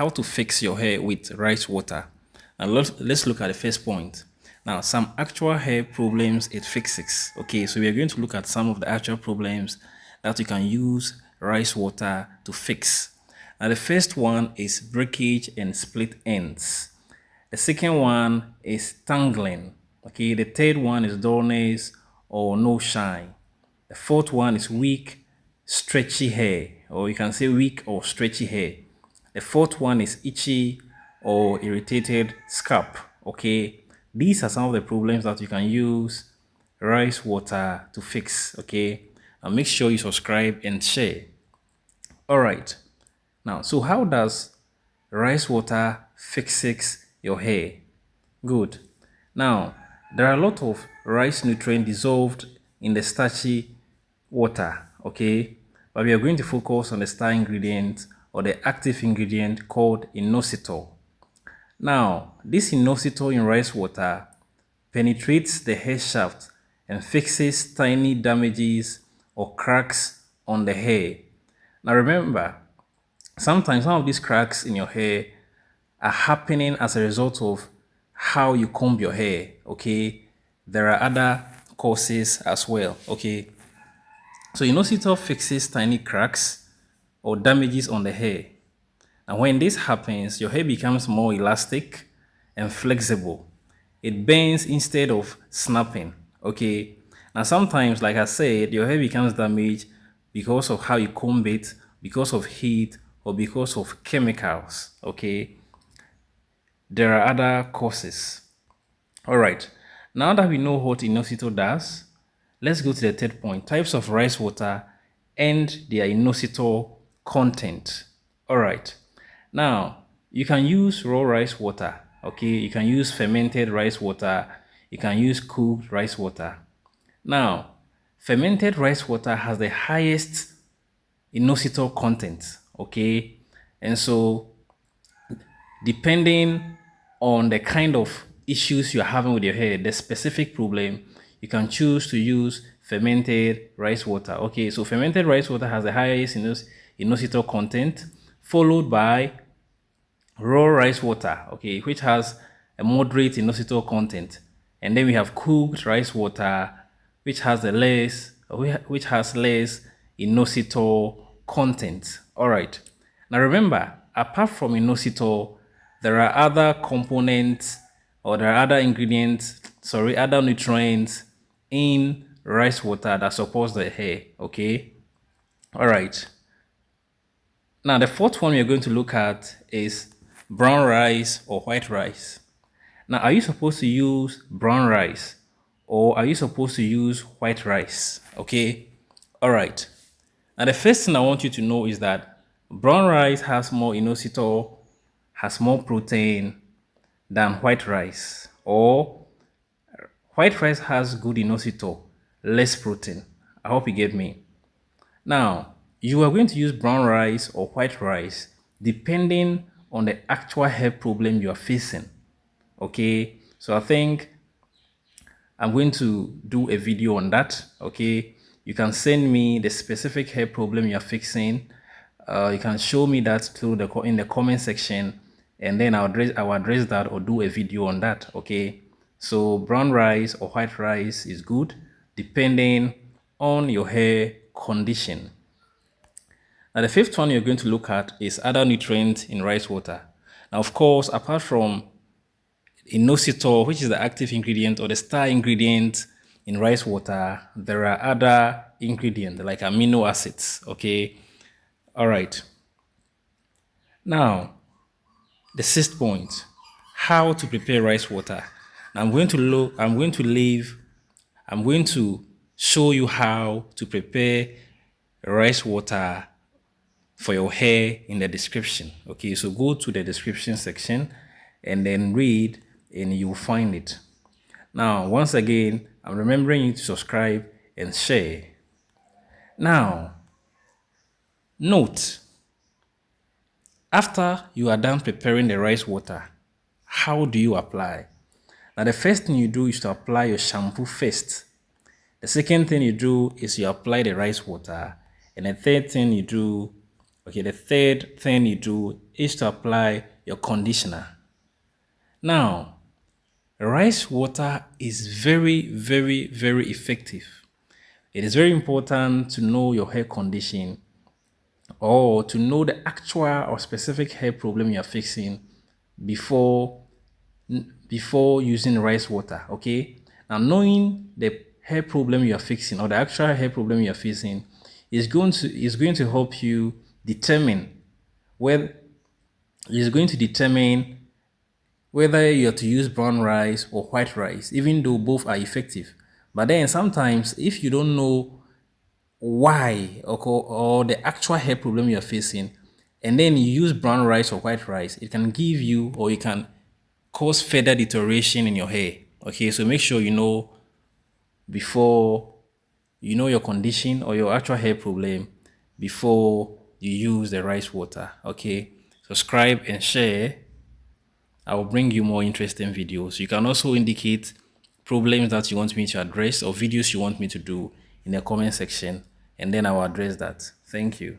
how to fix your hair with rice water. And let's look at the first point. Now, some actual hair problems it fixes. Okay, so we are going to look at some of the actual problems that you can use rice water to fix. Now, the first one is breakage and split ends. The second one is tangling. Okay, the third one is dullness or no shine. The fourth one is weak, stretchy hair, or you can say weak or stretchy hair. The fourth one is itchy or irritated scalp. Okay, these are some of the problems that you can use rice water to fix. Okay, and make sure you subscribe and share. All right. Now, so how does rice water fixes your hair? Good. Now, there are a lot of rice nutrients dissolved in the starchy water, okay? But we are going to focus on the star ingredient or the active ingredient called inositol. Now, this inositol in rice water penetrates the hair shaft and fixes tiny damages or cracks on the hair. Now remember, sometimes some of these cracks in your hair are happening as a result of how you comb your hair, okay? There are other causes as well, okay? So inositol fixes tiny cracks or damages on the hair. And when this happens, your hair becomes more elastic and flexible. It bends instead of snapping, okay? Now sometimes, like I said, your hair becomes damaged because of how you comb it, because of heat, or because of chemicals, okay? There are other causes. All right, now that we know what inositol does, let's go to the third point, types of rice water and their inositol content. All right, now you can use raw rice water, okay? You can use fermented rice water, you can use cooked rice water. Now, fermented rice water has the highest inositol content, okay? And so depending on the kind of issues you're having with your hair, the specific problem, you can choose to use fermented rice water. Okay, so fermented rice water has the highest inositol content, followed by raw rice water, okay, which has a moderate inositol content. And then we have cooked rice water, which has which has less inositol content. All right. Now remember, apart from inositol, there are other components or there are other ingredients, other nutrients in rice water that supports the hair, okay? All right. Now, the fourth one we're going to look at is brown rice or white rice. Now, are you supposed to use brown rice or are you supposed to use white rice? Okay. All right. Now, the first thing I want you to know is that brown rice has more inositol, has more protein than white rice, or white rice has good inositol, less protein. I hope you get me. Now, you are going to use brown rice or white rice depending on the actual hair problem you are facing. Okay, so I think I'm going to do a video on that. Okay, you can send me the specific hair problem you're fixing. You can show me that through in the comment section, and then I'll address that or do a video on that. Okay, so brown rice or white rice is good depending on your hair condition. Now the fifth one you're going to look at is other nutrients in rice water. Now, of course, apart from inositol, which is the active ingredient or the star ingredient in rice water, there are other ingredients like amino acids. Okay, all right. Now, the sixth point: how to prepare rice water. Now, I'm going to show you how to prepare rice water for your hair in the description. Okay, so go to the description section and then read and you'll find it. Now, once again, I'm remembering you to subscribe and share. Now, note, after you are done preparing the rice water, how do you apply? Now, the first thing you do is to apply your shampoo first. The second thing you do is you apply the rice water. And the third thing you do is to apply your conditioner. Now, rice water is very, very, very effective. It is very important to know your hair condition or to know the actual or specific hair problem you're fixing before before using rice water. Okay, now knowing the hair problem you're fixing or the actual hair problem you're facing is going to help you determine whether is going to determine whether you're to use brown rice or white rice, even though both are effective. But then sometimes if you don't know why or the actual hair problem you're facing, and then you use brown rice or white rice, it can give you or it can cause further deterioration in your hair. Okay, so make sure you know before you know your condition or your actual hair problem before you use the rice water. Okay, subscribe and share. I will bring you more interesting videos. You can also indicate problems that you want me to address or videos you want me to do in the comment section, and then I will address that. Thank you.